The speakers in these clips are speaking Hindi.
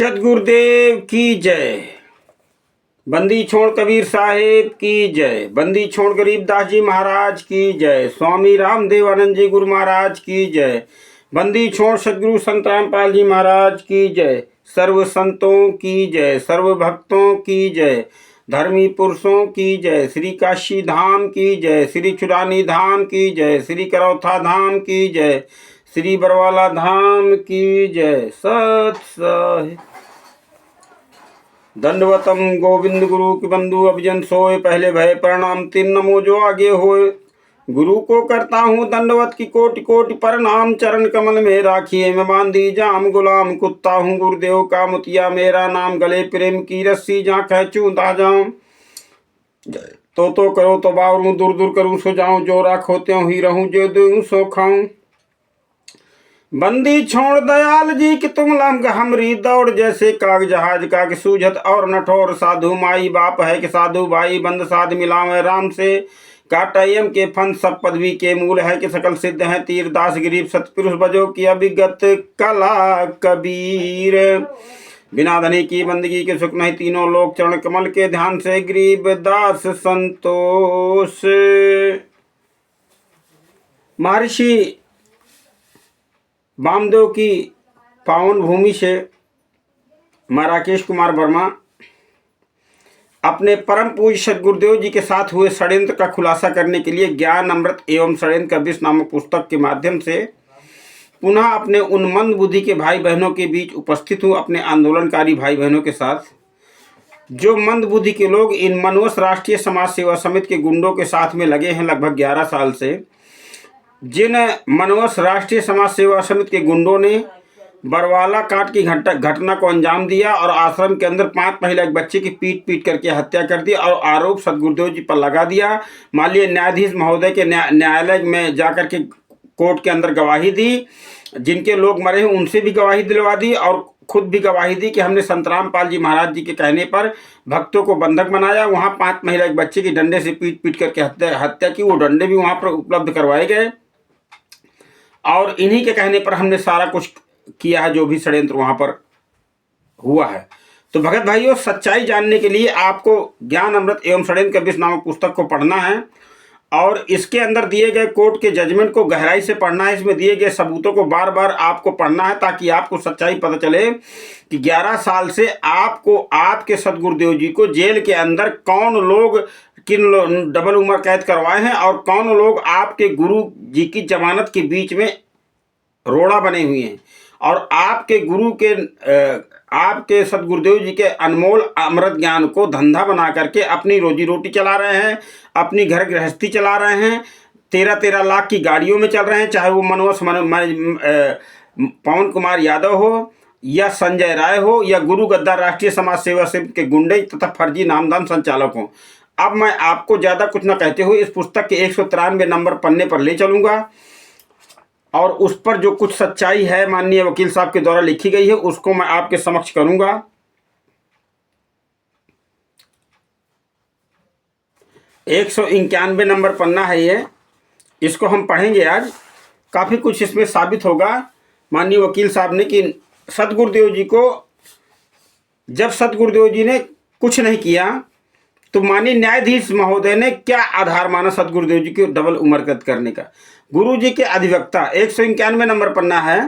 सदगुरुदेव की जय। बंदी छोड़ कबीर साहेब की जय। बंदी छोड़ गरीबदास जी महाराज की जय। स्वामी रामदेव आनंद जी गुरु महाराज की जय। बंदी छोड़ सदगुरु संत रामपाल जी महाराज की जय। सर्व संतों की जय, सर्व भक्तों की जय, धर्मी पुरुषों की जय। श्री काशी धाम की जय, श्री चुरानी धाम की जय, श्री करौथा धाम की जय, श्री बरवाला धाम की जय। सत साहिब दंडवतम गोविंद गुरु की बंधु अभिजन सोए, पहले भय प्रणाम तीन नमो जो आगे होए। गुरु को करता हूँ दंडवत की कोटि कोटि प्रणाम, चरण कमल में राखिए मैं बांधी जाम गुलाम। कुत्ता हूँ गुरुदेव का मुतिया, मेरा नाम गले प्रेम की रस्सी, जहाँ खैचूं दा जाऊं। तो करो तो बावरूं, दूर दूर करूं सो जाऊं, जो राखो त्यों ही रहूं, जो दूं सो खाऊं। बंदी छोड़ दयाल जी कि तुम लंग हमरी दौड़, जैसे काग जहाज का कि सूझत और नठौर। साधु माई बाप है कि साधु भाई, बंद साध मिलावे राम से, काटयम के फन सब पदवी के मूल है कि सकल सिद्ध है। तीर दास गरीब सतपुरुष बजो की अभिगत कला कबीर, बिना धनी की बंदगी के सुख नहीं तीनों लोक, चरण कमल के ध्यान से गरीब दास संतोष। महर्षि वामदेव की पावन भूमि से मैं राकेश कुमार वर्मा अपने परम पूज्य सदगुरुदेव जी के साथ हुए षड्यंत्र का खुलासा करने के लिए ज्ञान अमृत एवं षड्यंत्र का विष नामक पुस्तक के माध्यम से पुनः अपने उन मंद बुद्धि के भाई बहनों के बीच उपस्थित हूँ, अपने आंदोलनकारी भाई बहनों के साथ। जो मंद बुद्धि के लोग इन मनवस राष्ट्रीय समाज सेवा समिति के गुंडों के साथ में लगे हैं लगभग 11 साल से, जिन मनवस राष्ट्रीय समाज सेवा समिति के गुंडों ने बरवाला कांड की घटना को अंजाम दिया और आश्रम के अंदर 5 महिला एक बच्चे की पीट करके हत्या कर दी और आरोप सदगुरुदेव जी पर लगा दिया। माननीय न्यायाधीश महोदय के न्यायालय में जाकर के कोर्ट के अंदर गवाही दी, जिनके लोग मरे हैं उनसे भी गवाही दिलवा दी और खुद भी गवाही दी कि हमने संत रामपाल जी महाराज जी के कहने पर भक्तों को बंधक बनाया, वहाँ 5 महिला एक बच्चे की डंडे से पीट करके हत्या की। वो डंडे भी वहाँ पर उपलब्ध करवाए गए और इन्हीं के कहने पर हमने सारा कुछ किया है जो भी षड्यंत्र वहां पर हुआ है। तो भगत भाइयों, सच्चाई जानने के लिए आपको ज्ञान अमृत एवं षड्यंत्र का विष नामक पुस्तक को पढ़ना है और इसके अंदर दिए गए कोर्ट के जजमेंट को गहराई से पढ़ना है। इसमें दिए गए सबूतों को बार बार आपको पढ़ना है ताकि आपको सच्चाई पता चले कि 11 साल से आपको आपके सदगुरुदेव जी को जेल के अंदर कौन लोग किन डबल उम्र कैद करवाए हैं और कौन लोग आपके गुरु जी की जमानत के बीच में रोड़ा बने हुए हैं और आपके गुरु के आपके सदगुरुदेव जी के अनमोल अमृत ज्ञान को धंधा बना करके अपनी रोजी रोटी चला रहे हैं, अपनी घर गृहस्थी चला रहे हैं, 13-13 लाख की गाड़ियों में चल रहे हैं, चाहे वो मनोज पवन कुमार यादव हो या संजय राय हो या गुरु गद्दार राष्ट्रीय समाज सेवा समिति के गुंडे तथा फर्जी नामदान संचालक हों। अब मैं आपको ज़्यादा कुछ न कहते हुए इस पुस्तक के 193 नंबर पन्ने पर ले चलूँगा और उस पर जो कुछ सच्चाई है माननीय वकील साहब के द्वारा लिखी गई है उसको मैं आपके समक्ष करूंगा। 191 नंबर पन्ना है ये, इसको हम पढ़ेंगे आज। काफ़ी कुछ इसमें साबित होगा माननीय वकील साहब ने कि सदगुरुदेव जी को, जब सदगुरुदेव जी ने कुछ नहीं किया तो माननीय न्यायाधीश महोदय ने क्या आधार माना सदगुरुदेव जी की डबल उम्र कैद करने का। गुरु जी के अधिवक्ता 191 नंबर पन्ना है।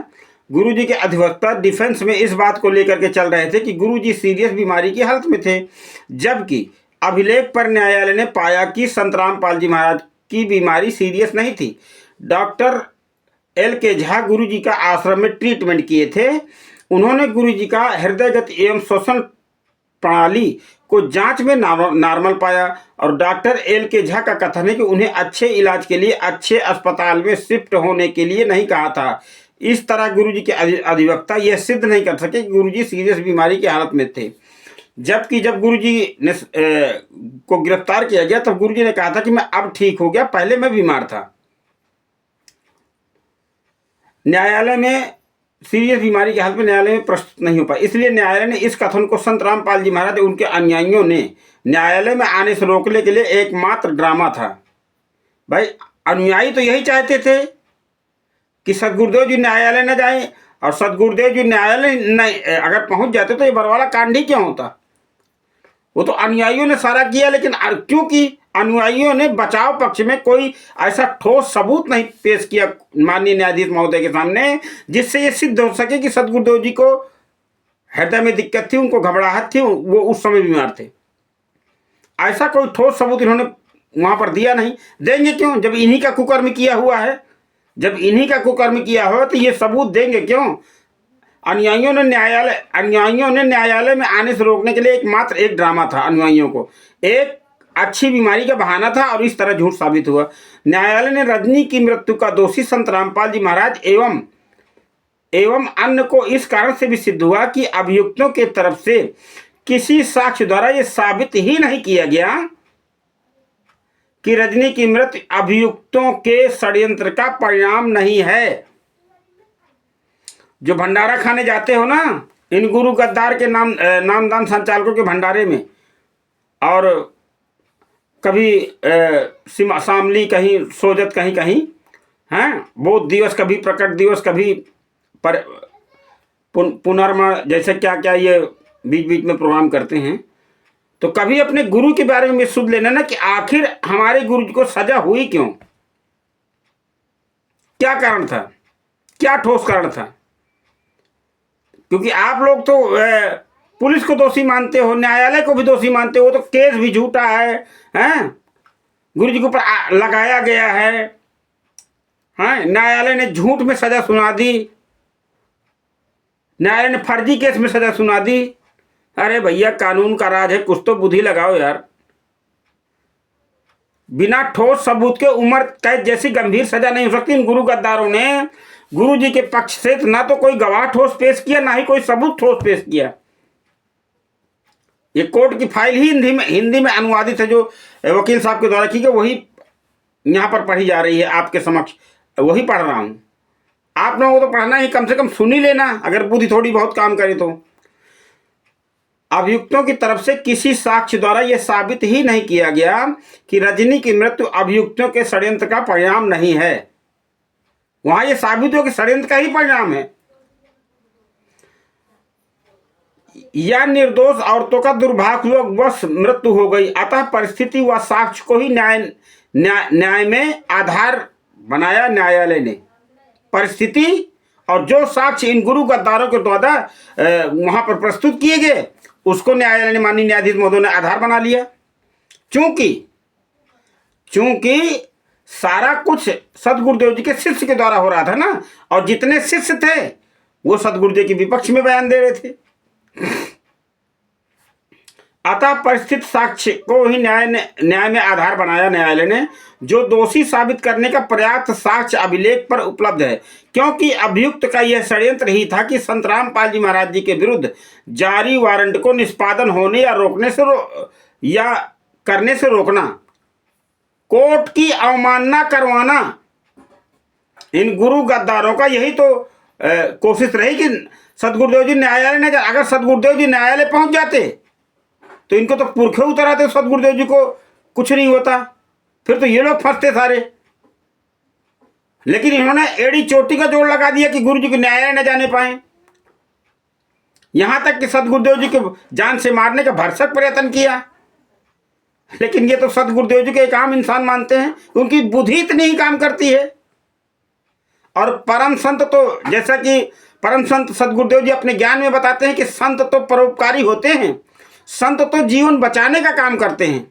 गुरु जी के अधिवक्ता डिफेंस में इस बात को लेकर के चल रहे थे कि गुरु जी सीरियस बीमारी की हालत में थे, जबकि अभिलेख पर न्यायालय ने पाया कि संत रामपाल जी महाराज की बीमारी सीरियस नहीं थी। डॉक्टर LK झा गुरु जी का आश्रम में ट्रीटमेंट किए थे। उन्होंने गुरु जी का हृदयगत एवं श्वसन प्रणाली को जांच में नॉर्मल पाया और डॉक्टर LK झा का कथन है कि उन्हें अच्छे इलाज के लिए अच्छे अस्पताल में शिफ्ट होने के लिए नहीं कहा था। इस तरह गुरुजी के अधिवक्ता यह सिद्ध नहीं कर सके कि गुरुजी सीरियस बीमारी की हालत में थे, जबकि जब गुरुजी ने को गिरफ्तार किया गया तब गुरुजी ने कहा था कि मैं अब ठीक हो गया, पहले मैं बीमार था। न्यायालय में सीरियस बीमारी की हालत में न्यायालय में प्रस्तुत नहीं हो पाई, इसलिए न्यायालय ने इस कथन को संत रामपाल जी महाराज उनके अनुयायियों ने न्यायालय में आने से रोकने के लिए एकमात्र ड्रामा था। भाई अनुयायी तो यही चाहते थे कि सदगुरुदेव जी न्यायालय न जाएं और सदगुरुदेव जी न्यायालय नहीं अगर पहुंच जाते तो ये बरवाला कांड ही क्यों होता। वो तो अनुयायियों ने सारा किया, लेकिन क्योंकि अनुयायियों ने बचाव पक्ष में कोई ऐसा ठोस सबूत नहीं पेश किया माननीय न्यायाधीश महोदय के सामने जिससे ये सिद्ध हो सके कि सदगुरुदेव जी को हृदय में दिक्कत थी, उनको घबराहट थी, वो उस समय बीमार थे। ऐसा कोई ठोस सबूत इन्होंने वहां पर दिया नहीं। देंगे क्यों जब इन्हीं का कुकर्म किया हुआ है। जब इन्हीं का कुकर्म किया हो तो ये सबूत देंगे क्यों। अनुयायियों ने न्यायालय में आने से रोकने के लिए एकमात्र एक ड्रामा था। अनुयायियों को एक अच्छी बीमारी का बहाना था और इस तरह झूठ साबित हुआ। न्यायालय ने रजनी की मृत्यु का दोषी संत रामपाल जी महाराज एवं अन्य को इस कारण से भी सिद्ध हुआ कि अभियुक्तों के तरफ से किसी साक्ष्य द्वारा यह साबित ही नहीं किया गया कि रजनी की मृत्यु अभियुक्तों के षड्यंत्र का परिणाम नहीं है। जो भंडारा खाने जाते हो ना इन गुरु गद्दार के नामदान संचालकों के भंडारे में, और कभी शामली कहीं सोजत कहीं कहीं हैं, बोध दिवस कभी प्रकट दिवस कभी पुनर्मा जैसे क्या क्या ये बीच बीच में प्रोग्राम करते हैं, तो कभी अपने गुरु के बारे में सुन लेना ना कि आखिर हमारे गुरु जी को सजा हुई क्यों, क्या कारण था, क्या ठोस कारण था। क्योंकि आप लोग तो पुलिस को दोषी मानते हो, न्यायालय को भी दोषी मानते हो, तो केस भी झूठा है हैं, गुरु जी के ऊपर लगाया गया है, हैं, न्यायालय ने झूठ में सजा सुना दी, न्यायालय ने फर्जी केस में सजा सुना दी। अरे भैया कानून का राज है, कुछ तो बुद्धि लगाओ यार। बिना ठोस सबूत के उम्र कैद जैसी गंभीर सजा नहीं हो सकती। इन गुरु गद्दारों ने गुरु जी के पक्ष से ना तो कोई गवाह ठोस पेश किया, ना ही कोई सबूत ठोस पेश किया। ये कोर्ट की फाइल ही हिंदी में अनुवादित है, जो वकील साहब के द्वारा की गई, वही यहां पर पढ़ी जा रही है आपके समक्ष, वही पढ़ रहा हूं। आप लोगों को तो पढ़ना ही, कम से कम सुन ही लेना अगर बुद्धि थोड़ी बहुत काम करे तो। अभियुक्तों की तरफ से किसी साक्ष्य द्वारा यह साबित ही नहीं किया गया कि रजनी की मृत्यु अभियुक्तों के षड्यंत्र का परिणाम नहीं है। वहां यह साबित हो कि षड्यंत्र का ही परिणाम है। या निर्दोष औरतों का दुर्भाग्यवश मृत्यु हो गई, अतः परिस्थिति व साक्ष्य को ही न्याय में आधार बनाया न्यायालय ने। परिस्थिति और जो साक्ष्य इन गुरु गद्दारों के द्वारा वहां पर प्रस्तुत किए गए उसको न्यायालय ने माननीय न्यायाधीश महोदय ने आधार बना लिया। चूंकि सारा कुछ सदगुरुदेव जी के शिष्य के द्वारा हो रहा था ना, और जितने शिष्य थे वो सदगुरुदेव के विपक्ष में बयान दे रहे थे। अतः परिस्थित साक्ष्य को ही न्याय में आधार बनाया न्यायालय ने, जो दोषी साबित करने का पर्याप्त साक्ष्य अभिलेख पर उपलब्ध है। क्योंकि अभियुक्त का यह षड्यंत्र ही था कि संत रामपाल जी महाराज जी के विरुद्ध जारी वारंट को निष्पादन होने या रोकने से करने से रोकना, कोर्ट की अवमानना करवाना। इन गुरु गद्दारों का यही तो कोशिश रही कि सदगुरुदेव जी न्यायालय ने, अगर सदगुरुदेव जी न्यायालय पहुंच जाते तो इनको तो पुरखे उतर आते, सदगुरुदेव जी को कुछ नहीं होता, फिर तो ये लोग फंसते सारे। लेकिन इन्होंने एड़ी चोटी का जोड़ लगा दिया कि गुरु जी को न्यायालय न जाने पाए, यहां तक कि सदगुरुदेव जी को जान से मारने का भरसक प्रयत्न किया। लेकिन ये तो सदगुरुदेव जी के एक आम इंसान मानते हैं, उनकी बुद्धि इतनी ही काम करती है। और परम संत तो, जैसा कि परम संत सदगुरुदेव जी अपने ज्ञान में बताते हैं कि संत तो परोपकारी होते हैं, संत तो जीवन बचाने का काम करते हैं।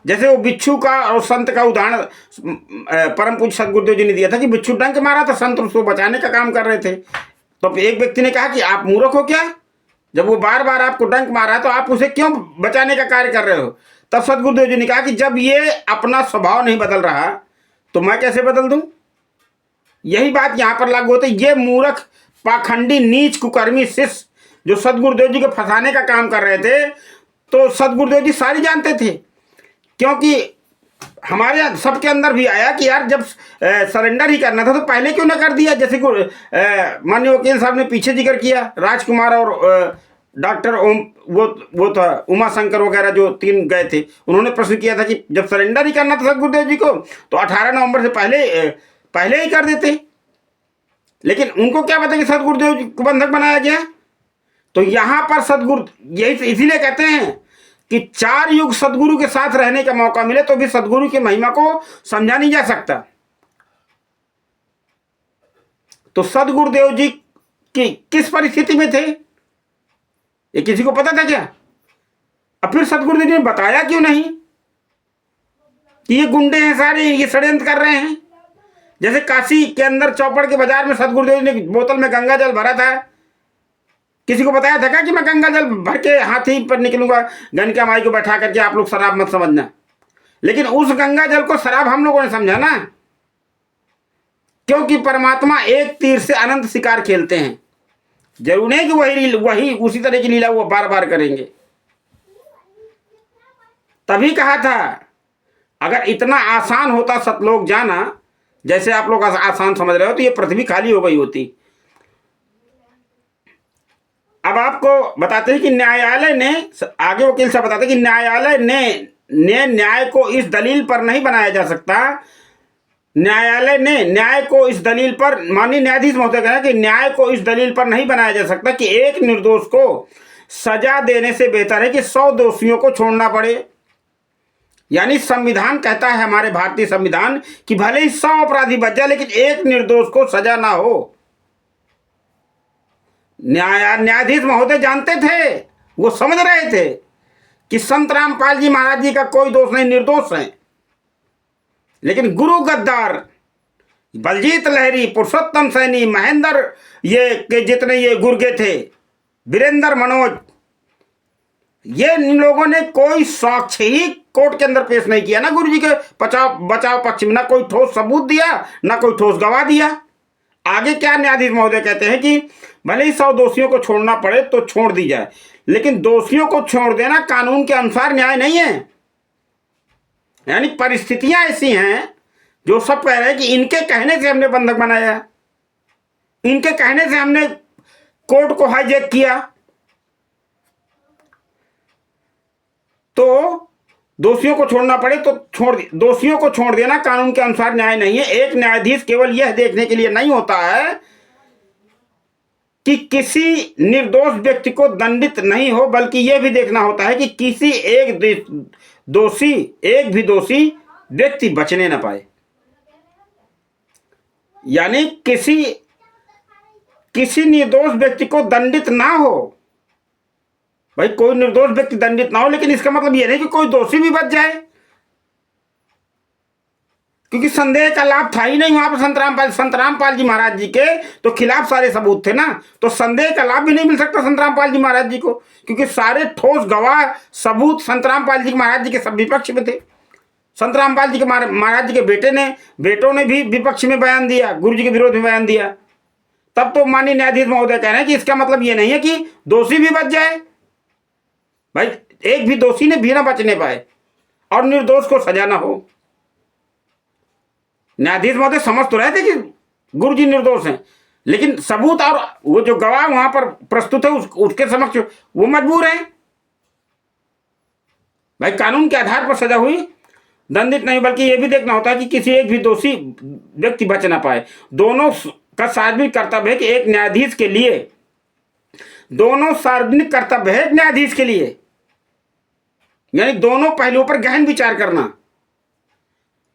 जैसे वो बिच्छू का और संत का उदाहरण परम पूज्य सदगुरुदेव जी ने दिया था कि बिच्छू डंक मारा था, संत उसको बचाने का काम कर रहे थे। तो एक व्यक्ति ने कहा कि आप मूर्ख हो क्या, जब वो बार बार आपको डंक मारा तो आप उसे क्यों बचाने का कार्य कर रहे हो। तब सदगुरुदेव जी ने कहा कि जब ये अपना स्वभाव नहीं बदल रहा तो मैं कैसे बदल दूं। यही बात यहां पर लागू होती है। ये मूर्ख पाखंडी नीच कुकर्मी शिष्य जो सदगुरुदेव जी को फंसाने का काम कर रहे थे, तो सदगुरुदेव जी सारी जानते थे। क्योंकि हमारे सबके अंदर भी आया कि यार जब सरेंडर ही करना था तो पहले क्यों ना कर दिया। जैसे माननीय वकील साहब ने पीछे जिक्र किया, राजकुमार और डॉक्टर ओम वो था उमा शंकर वगैरह जो 3 गए थे, उन्होंने प्रश्न किया था कि जब सरेंडर ही करना था सदगुरुदेव जी को तो 18 नवंबर से पहले ही कर देते। लेकिन उनको क्या पता कि सदगुरुदेव जी को बंधक बनाया गया। तो यहां पर सदगुरु यही इसीलिए कहते हैं कि 4 युग सदगुरु के साथ रहने का मौका मिले तो भी सदगुरु की महिमा को समझा नहीं जा सकता। तो सदगुरुदेव जी की किस परिस्थिति में थे ये किसी को पता था क्या? अब फिर सदगुरुदेव जी ने बताया क्यों नहीं कि ये गुंडे हैं सारे, ये षड्यंत्र कर रहे हैं? जैसे काशी के अंदर चौपड़ के बाजार में सदगुरुदेव ने बोतल में गंगा जल भरा था, किसी को बताया था क्या कि मैं गंगा जल भर के हाथी पर निकलूंगा गणका माई को बैठा करके, आप लोग शराब मत समझना? लेकिन उस गंगा जल को शराब हम लोगों ने समझा ना, क्योंकि परमात्मा एक तीर से अनंत शिकार खेलते हैं। जरूर नहीं कि वही उसी तरह की लीला वो बार बार करेंगे। तभी कहा था अगर इतना आसान होता सतलोक जाना, जैसे आप लोग आसान समझ रहे हो, तो ये पृथ्वी खाली हो गई होती। अब आपको बताते हैं कि न्यायालय ने, आगे वकील साहब बताते हैं कि न्यायालय ने न्याय को इस दलील पर नहीं बनाया जा सकता, न्यायालय ने न्याय को इस दलील पर, माननीय न्यायाधीश महोदय कह रहे हैं कि न्याय को इस दलील पर नहीं बनाया जा सकता कि एक निर्दोष को सजा देने से बेहतर है कि 100 दोषियों को छोड़ना पड़े। यानी संविधान कहता है, हमारे भारतीय संविधान, कि भले ही 100 अपराधी बच जाए लेकिन एक निर्दोष को सजा ना हो। न्यायाधीश महोदय जानते थे, वो समझ रहे थे कि संत रामपाल जी महाराज जी का कोई दोष नहीं, निर्दोष है। लेकिन गुरु गद्दार, बलजीत लहरी, पुरुषोत्तम सैनी, महेंद्र, ये के जितने ये गुर्गे थे, वीरेंद्र मनोज, ये इन लोगों ने कोई साक्ष्य ही कोर्ट के अंदर पेश नहीं किया ना गुरु जी के बचाव पक्ष में, ना कोई ठोस सबूत दिया, ना कोई ठोस गवाह दिया। आगे क्या न्यायाधीश महोदय कहते हैं कि भले ही 100 दोषियों को छोड़ना पड़े तो छोड़ दी जाए, लेकिन दोषियों को छोड़ देना कानून के अनुसार न्याय नहीं है। यानी परिस्थितियां ऐसी हैं जो सब कह रहे हैं कि इनके कहने से हमने बंधक बनाया, इनके कहने से हमने कोर्ट को हाईजैक किया। तो दोषियों को छोड़ना पड़े तो दोषियों को छोड़ देना कानून के अनुसार न्याय नहीं है। एक न्यायाधीश केवल यह देखने के लिए नहीं होता है कि किसी निर्दोष व्यक्ति को दंडित नहीं हो, बल्कि यह भी देखना होता है कि किसी एक भी दोषी व्यक्ति बचने न पाए। यानी किसी निर्दोष व्यक्ति को दंडित ना हो। भाई कोई निर्दोष व्यक्ति दंडित ना हो, लेकिन इसका मतलब यह नहीं कि कोई दोषी भी बच जाए, क्योंकि संदेह का लाभ था ही नहीं वहां पर। संत रामपाल जी महाराज जी के तो खिलाफ सारे सबूत थे ना, तो संदेह का लाभ भी नहीं मिल सकता संत रामपाल जी महाराज जी को, क्योंकि सारे ठोस गवाह सबूत संत रामपाल जी महाराज जी के सब विपक्ष में थे। संत रामपाल जी के महाराज जी के बेटों ने भी विपक्ष में बयान दिया, गुरु जी के विरोध में बयान दिया। तब तो माननीय न्यायाधीश महोदय कह रहे हैं कि इसका मतलब ये नहीं है कि दोषी भी बच जाए। भाई एक भी दोषी ने भी ना बचने पाए और निर्दोष को सजा ना हो। न्यायाधीश महोदय समझ तो रहे थे कि गुरु जी निर्दोष हैं, लेकिन सबूत और वो जो गवाह वहां पर प्रस्तुत है उसके समक्ष वो मजबूर है। भाई कानून के आधार पर सजा हुई, दंडित नहीं, बल्कि ये भी देखना होता है कि किसी एक भी दोषी व्यक्ति बच ना पाए। दोनों का सार्वजनिक कर्तव्य है कि एक न्यायाधीश के लिए, दोनों सार्वजनिक कर्तव्य है न्यायाधीश के लिए, यानी दोनों पहलुओं पर गहन विचार करना।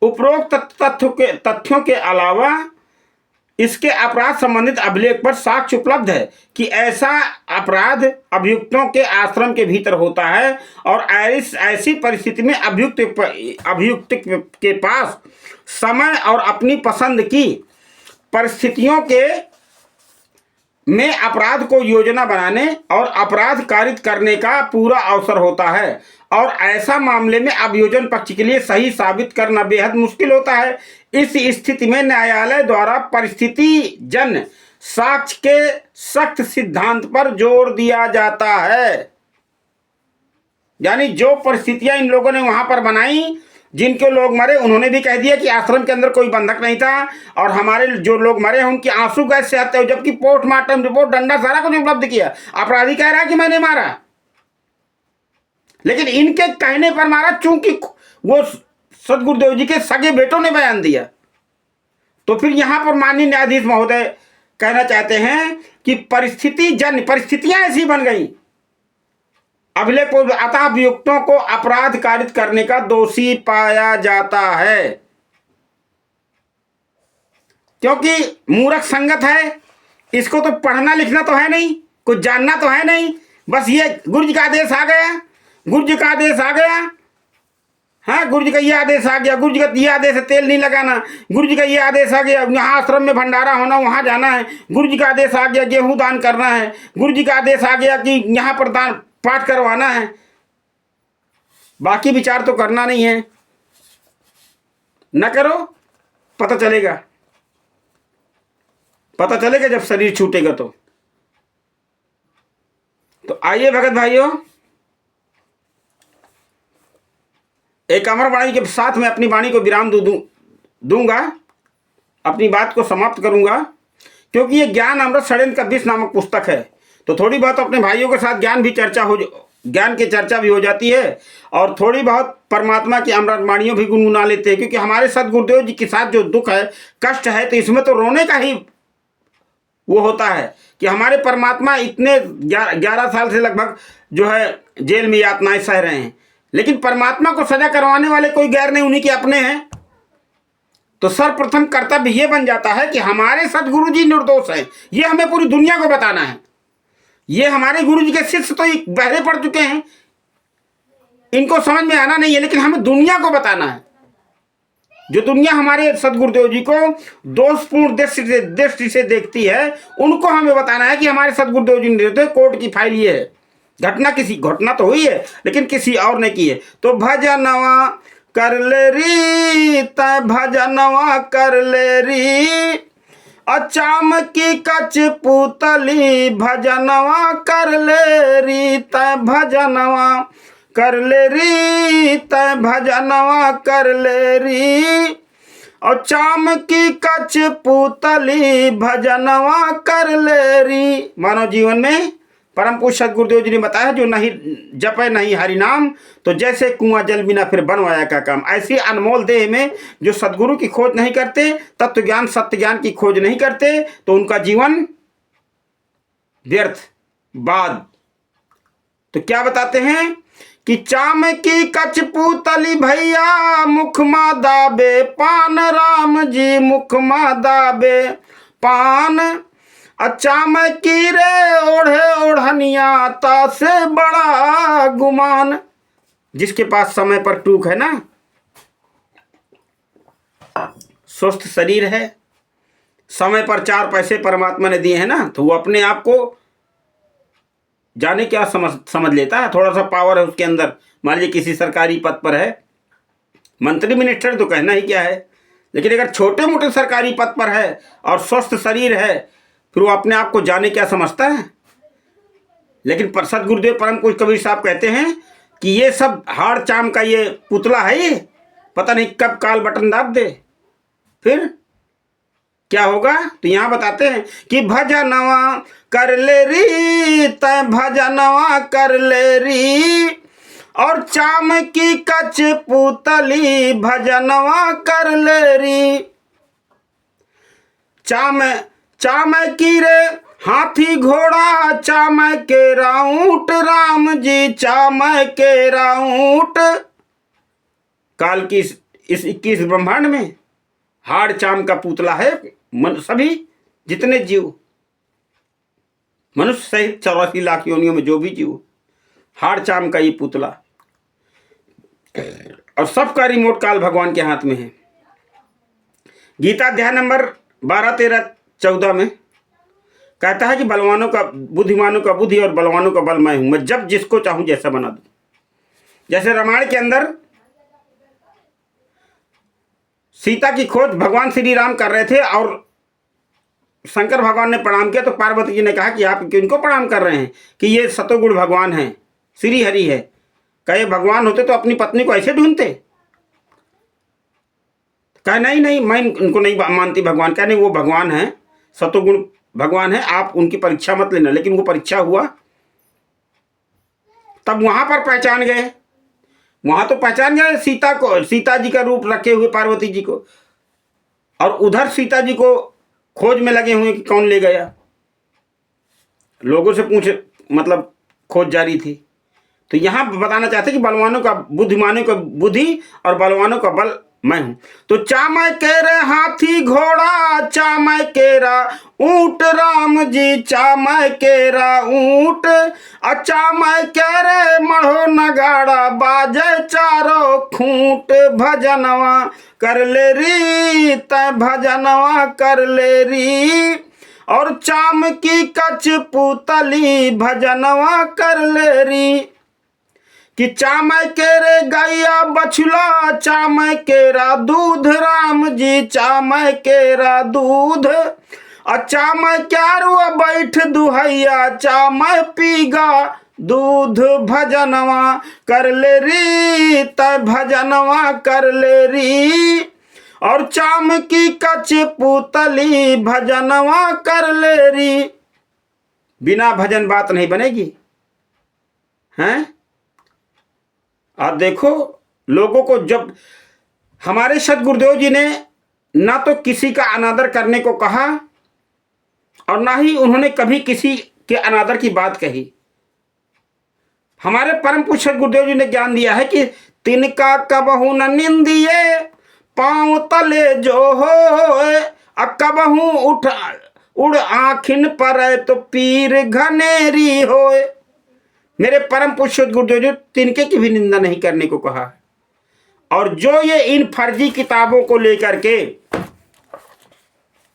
उपरोक्त तथ्यों के अलावा इसके अपराध संबंधित अभिलेख पर साक्ष्य उपलब्ध है कि ऐसा अपराध अभियुक्तों के आश्रम के भीतर होता है और ऐसी परिस्थिति में अभियुक्त के पास समय और अपनी पसंद की परिस्थितियों के में अपराध को योजना बनाने और अपराध कारित करने का पूरा अवसर होता है, और ऐसा मामले में अभियोजन पक्ष के लिए सही साबित करना बेहद मुश्किल होता है। इस स्थिति में न्यायालय द्वारा परिस्थिति जन्य साक्ष्य के सख्त सिद्धांत पर जोर दिया जाता है। यानी जो परिस्थितियां इन लोगों ने वहां पर बनाई, जिनके लोग मरे उन्होंने भी कह दिया कि आश्रम के अंदर कोई बंधक नहीं था और हमारे जो लोग मरे हैं उनकी आंसू गैस से हत्या हुई, जबकि पोस्टमार्टम रिपोर्ट, डंडा, सारा कुछ उपलब्ध किया। अपराधी कह रहा है कि मैंने मारा, लेकिन इनके कहने पर मारा चूंकि वो सदगुरुदेव जी के सगे बेटों ने बयान दिया। तो फिर यहां पर माननीय न्यायाधीश महोदय कहना चाहते हैं कि परिस्थितियां ऐसी बन गई, अभिलेख अतः अभियुक्तों को अपराध कारित करने का दोषी पाया जाता है, क्योंकि मूर्ख संगत है, इसको तो पढ़ना लिखना तो है नहीं, कुछ जानना तो है नहीं, बस ये गुरु जी का आदेश आ गया, गुरु जी का आदेश आ गया, हाँ गुरु जी का ये आदेश आ गया, गुरु जी का ये आदेश है तेल नहीं लगाना, गुरु जी का ये आदेश आ गया यहाँ आश्रम में भंडारा होना वहाँ जाना है, गुरु जी का आदेश आ गया गेहूं दान करना है, गुरु जी का आदेश आ गया कि यहाँ पर दान पाठ करवाना है, बाकी विचार तो करना नहीं है। न करो, पता चलेगा जब शरीर छूटेगा तो आइए भगत भाइयों, एक अमर वाणी के साथ में अपनी वाणी को विराम दूंगा, अपनी बात को समाप्त करूंगा, क्योंकि ये ज्ञान अमृत षड्यंत्र का विष नामक पुस्तक है, तो थोड़ी बहुत अपने भाइयों के साथ ज्ञान की चर्चा भी हो जाती है, और थोड़ी बहुत परमात्मा की अमृत वाणियों भी गुनगुना लेते हैं, क्योंकि हमारे सदगुरुदेव जी के साथ जो दुख है, कष्ट है, तो इसमें तो रोने का ही वो होता है कि हमारे परमात्मा इतने 11 साल से लगभग जो है जेल में यातनाएं सह रहे हैं, लेकिन परमात्मा को सजा करवाने वाले कोई गैर नहीं, उन्हीं के अपने हैं। तो सर्वप्रथम कर्तव्य ये बन जाता है कि हमारे सदगुरु जी निर्दोष हैं, ये हमें पूरी दुनिया को बताना है। ये हमारे गुरु जी के शिष्य तो बहरे पड़ चुके हैं, इनको समझ में आना नहीं है, लेकिन हमें दुनिया को बताना है। जो दुनिया हमारे सदगुरुदेव जी को दोषपूर्ण दृष्टि से देखती है, उनको हमें बताना है कि हमारे सदगुरुदेव जी ने कोर्ट की फाइल ये है, घटना तो हुई है लेकिन किसी और ने की है। तो भजनवा कर ले री तय भजनवा कर ले री, अचाम की कच पुतली भजनवा कर ले री तय भजनवा कर ले री तय भजनवा कर ले री, और चाम की कच पुतली भजनवा कर ले री। मानव जीवन में परम पूज्य सदगुरुदेव जी ने बताया, जो नहीं जपे नहीं हरि नाम, तो जैसे कुआं जल बिना फिर बनवाया का काम। ऐसी अनमोल देह में जो सदगुरु की खोज नहीं करते, तत्व ज्ञान सत्य ज्ञान की खोज नहीं करते, तो उनका जीवन व्यर्थ बाद। तो क्या बताते हैं कि चाम की कच पुतली भैया मुख मा दाबे पान, राम जी मुख मा दाबे पान, अचाम की रे ओढ़े ओढ़निया ता से बड़ा गुमान। जिसके पास समय पर टूक है ना, स्वस्थ शरीर है, समय पर 4 पैसे परमात्मा ने दिए हैं ना, तो वो अपने आप को जाने क्या समझ लेता है। थोड़ा सा पावर है उसके अंदर, मान लीजिए किसी सरकारी पद पर है, मंत्री मिनिस्टर तो कहना ही क्या है, लेकिन अगर छोटे मोटे सरकारी पद पर है और स्वस्थ शरीर है, फिर वो अपने आप को जाने क्या समझता है। लेकिन सदगुरुदेव परम पूज्य कबीर साहब कहते हैं कि ये सब हाड़ चाम का ये पुतला है, ये पता नहीं कब काल बटन दाब दे, फिर क्या होगा। तो यहां बताते हैं कि भजनवा कर ले री तय भजनवा कर ले री, और चाम की कच पुतली भजनवा कर ले री। चाम की रे हाथी घोड़ा, चाम के राऊंट राम जी चाम के राऊंट। काल की इस 21 ब्रह्मांड में हाड़ चाम का पुतला है सभी जितने जीव, मनुष्य सहित 84 लाख योनियों में जो भी जीव, हाड़ चाम का ये पुतला, और सबका रिमोट काल भगवान के हाथ में है। गीता अध्याय नंबर 12, 13, 14 में कहता है कि बलवानों का बुद्धिमानों का बुद्धि और बलवानों का बल मैं हूं, मैं जब जिसको चाहूं जैसा बना दूं। जैसे रामायण के अंदर सीता की खोज भगवान श्री राम कर रहे थे और शंकर भगवान ने प्रणाम किया, तो पार्वती जी ने कहा कि आप किनको प्रणाम कर रहे हैं, कि ये सतोगुण भगवान हैं, श्री हरि है। कहे भगवान होते तो अपनी पत्नी को ऐसे ढूंढते। कहे नहीं मैं उनको नहीं मानती भगवान। कहे नहीं, वो भगवान है, सतोगुण भगवान है, आप उनकी परीक्षा मत लेना। लेकिन वो परीक्षा हुआ, तब वहां पर पहचान गए, वहां तो पहचान गए सीता जी का रूप रखे हुए पार्वती जी को, और उधर सीता जी को खोज में लगे हुए कि कौन ले गया, लोगों से पूछ, मतलब खोज जारी थी। तो यहां बताना चाहते कि बलवानों का बुद्धिमानों का बुद्धि और बलवानों का बल मैं हूं। तो चामै केरे हाथी घोड़ा, चामै केरा ऊंट, राम जी चामै केरा ऊंट, चामै केरे मढ़ो नगाड़ा, बाजे चारो खूंट, भजनवा कर ले री तय भजनवा कर ले री, और चाम की कच पुतली भजनवा कर ले री, कि चामै केरे गैया बछुला, चामै केरा दूध, राम जी चामै केरा दूध, चामै क्यारो बैठ दुहैया, चामै पीगा दूध, भजनवा कर ले री तय भजनवा कर ले री, और चाम की कच पुतली भजनवा कर ले री। बिना भजन बात नहीं बनेगी, हैं? आप देखो, लोगों को जब हमारे सदगुरुदेव जी ने ना तो किसी का अनादर करने को कहा और ना ही उन्होंने कभी किसी के अनादर की बात कही। हमारे परम पूज्य सदगुरुदेव जी ने ज्ञान दिया है कि तिनका कबहू न निंदिए, पांव तले जो हो, कबहू उठ उड़ आखिन पर तो पीर घनेरी होए। मेरे परम पूज्य गुरुदेव जी तिनके की भी निंदा नहीं करने को कहा। और जो ये इन फर्जी किताबों को लेकर के,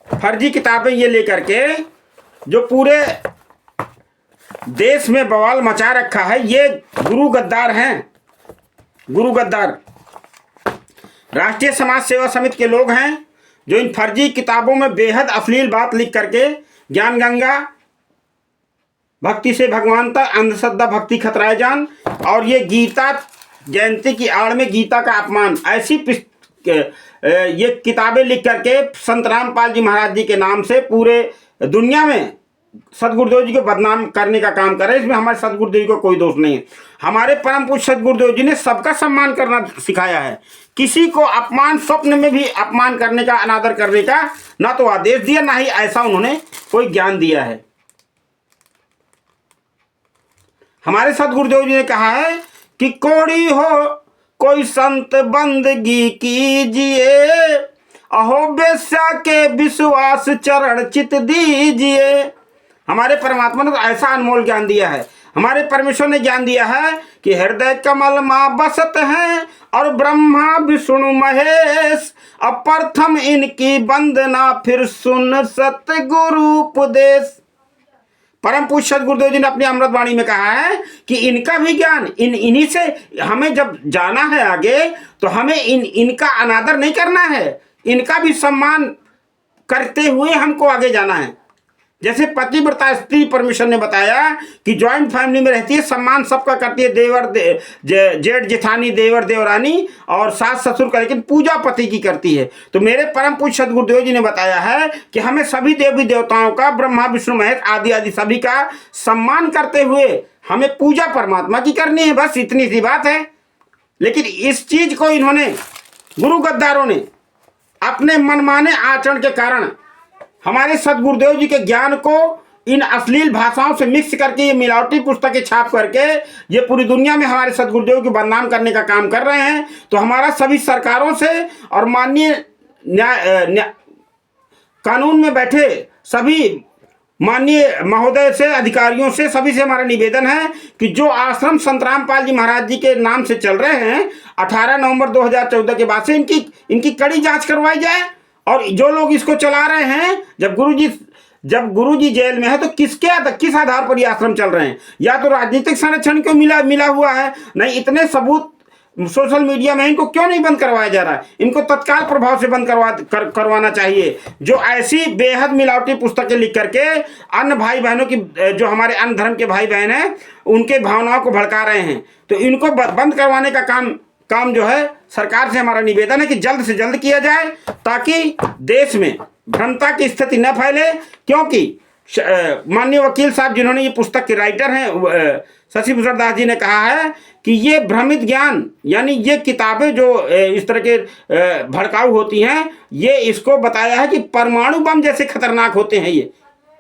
फर्जी किताबें ये लेकर के जो पूरे देश में बवाल मचा रखा है, ये गुरु गद्दार हैं। गुरु गद्दार राष्ट्रीय समाज सेवा समिति के लोग हैं जो इन फर्जी किताबों में बेहद अश्लील बात लिख करके ज्ञान गंगा, भक्ति से भगवान तक, अंधश्रद्धा भक्ति खतराए जान, और ये गीता जयंती की आड़ में गीता का अपमान, ऐसी ये किताबें लिख करके संत रामपाल जी महाराज जी के नाम से पूरे दुनिया में सदगुरुदेव जी को बदनाम करने का काम कर रहे हैं। इसमें हमारे सदगुरुदेव जी को कोई दोष नहीं है। हमारे परम पूज्य सदगुरुदेव जी ने सबका सम्मान करना सिखाया है। किसी को अपमान, स्वप्न में भी अपमान करने का, अनादर करने का ना तो आदेश दिया, ना ही ऐसा उन्होंने कोई ज्ञान दिया है। हमारे सदगुरुदेव जी ने कहा है कि कोड़ी हो कोई संत बंदगी कीजिए, अहो बेस्या के विश्वास चरण चित दीजिए। हमारे परमात्मा ने तो ऐसा अनमोल ज्ञान दिया है। हमारे परमेश्वर ने ज्ञान दिया है कि हृदय कमल मां बसत हैं और ब्रह्मा विष्णु महेश, अब प्रथम इनकी वंदना फिर सुन सतगुरु उपदेश। परम पूज्य सदगुरुदेव जी ने अपनी अमृत वाणी में कहा है कि इनका भी ज्ञान, इन्हीं से हमें जब जाना है आगे, तो हमें इनका अनादर नहीं करना है, इनका भी सम्मान करते हुए हमको आगे जाना है। जैसे पतिव्रता स्त्री परमेश्वर ने बताया कि ज्वाइंट फैमिली में रहती है, सम्मान सबका करती है, देवर जेठ जेठानी, देवर देवरानी और सास ससुर का, लेकिन पूजा पति की करती है। तो मेरे परम पूज्य सदगुरुदेव जी ने बताया है कि हमें सभी देवी देवताओं का, ब्रह्मा विष्णु महेश आदि आदि सभी का सम्मान करते हुए हमें पूजा परमात्मा की करनी है, बस इतनी सी बात है। लेकिन इस चीज को इन्होंने, गुरु गद्दारों ने, अपने मनमाने आचरण के कारण हमारे सदगुरुदेव जी के ज्ञान को इन अश्लील भाषाओं से मिक्स करके, ये मिलावटी पुस्तकें छाप करके ये पूरी दुनिया में हमारे सदगुरुदेव को बदनाम करने का काम कर रहे हैं। तो हमारा सभी सरकारों से और माननीय कानून में बैठे सभी माननीय महोदय से, अधिकारियों से, सभी से हमारा निवेदन है कि जो आश्रम संत रामपाल जी महाराज जी के नाम से चल रहे हैं, 18 नवंबर 2014 के बाद से इनकी कड़ी जांच करवाई जाए। और जो लोग इसको चला रहे हैं, जब गुरुजी जेल में है, तो किस आधार पर ये आश्रम चल रहे हैं? या तो राजनीतिक संरक्षण को मिला हुआ है, नहीं इतने सबूत सोशल मीडिया में, इनको क्यों नहीं बंद करवाया जा रहा है? इनको तत्काल प्रभाव से बंद करवाना चाहिए। जो ऐसी बेहद मिलावटी पुस्तकें लिख करके अन्य भाई बहनों की, जो हमारे अन्य धर्म के भाई बहन हैं, उनके भावनाओं को भड़का रहे हैं, तो इनको बंद करवाने का काम जो है, सरकार से हमारा निवेदन है कि जल्द से जल्द किया जाए, ताकि देश में भ्रमता की स्थिति न फैले। क्योंकि माननीय वकील साहब जिन्होंने ये पुस्तक के राइटर हैं शशिभूषण दास जी ने कहा है कि ये भ्रमित ज्ञान, यानी ये किताबें जो इस तरह के भड़काऊ होती हैं, ये इसको बताया है कि परमाणु बम जैसे खतरनाक होते हैं ये,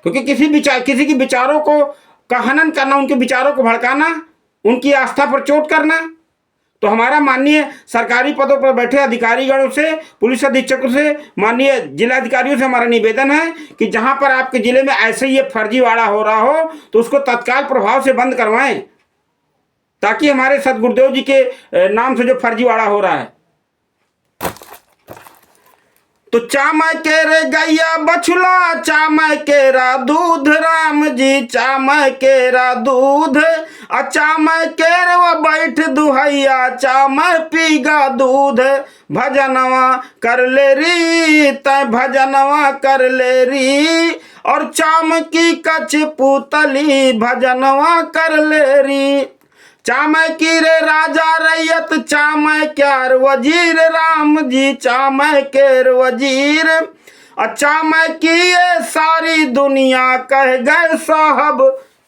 क्योंकि किसी के विचारों को का हनन करना, उनके विचारों को भड़काना, उनकी आस्था पर चोट करना। तो हमारा माननीय सरकारी पदों पर बैठे अधिकारीगणों से, पुलिस अधीक्षकों से, माननीय जिलाधिकारियों से हमारा निवेदन है कि जहां पर आपके जिले में ऐसे ये फर्जीवाड़ा हो रहा हो तो उसको तत्काल प्रभाव से बंद करवाएं, ताकि हमारे सदगुरुदेव जी के नाम से जो फर्जीवाड़ा हो रहा है। तो चामय के रे गैया बछुला, चामय केरा दूध, राम जी चामय केरा दूध, चामय केर वो बैठ दुहैया, चामय पीगा दूध, भजनवा कर ले री तय भजनवा कर ले री, और चाम की कछ पुतली भजनवा कर ले री, चामय की रे राजा रैयत, चामय क्यार वजीर, राम जी चामय केर वजीर, चामय की ये सारी दुनिया कह गए साहब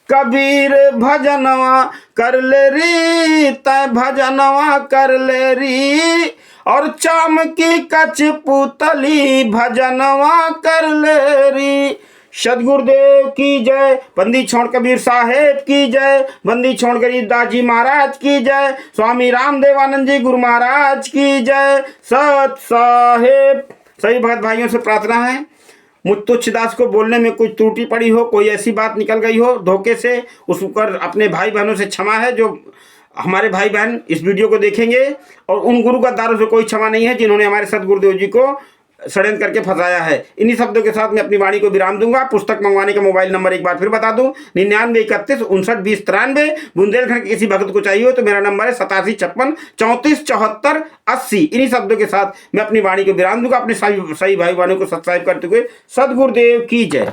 कबीर, भजनवा कर ले री तय भजनवा कर ले री, और चाम की कछ पुतली भजनवा कर ले री। सदगुरुदेव की जय, बंदी छोड़ कबीर साहेब की जय, बंदी छोड़ गरीबदास जी महाराज की जय, स्वामी रामदेवानंद जी गुरु महाराज की जय, सत साहेब। सभी भगत भाइयों से प्रार्थना है, मुझ तुच्छदास को बोलने में कुछ त्रुटि पड़ी हो, कोई ऐसी बात निकल गई हो धोखे से, उस पर अपने भाई बहनों से क्षमा है। जो हमारे भाई बहन इस वीडियो को देखेंगे, और उन गुरु गद्दारों से कोई क्षमा नहीं है जिन्होंने हमारे सदगुरुदेव जी को षड्यंत्र करके फंसाया है। इन्हीं शब्दों के साथ मैं अपनी वाणी को विराम दूंगा। पुस्तक मंगवाने का मोबाइल नंबर एक बार फिर बता दूं, 9931592093। बुंदेलखंड के किसी भक्त को चाहिए हो तो मेरा नंबर है 8756347480। इन्हीं शब्दों के साथ मैं अपनी वाणी को विराम दूंगा। अपने सही भाई बहनों को सब्सक्राइब करते हुए सदगुरुदेव की जय।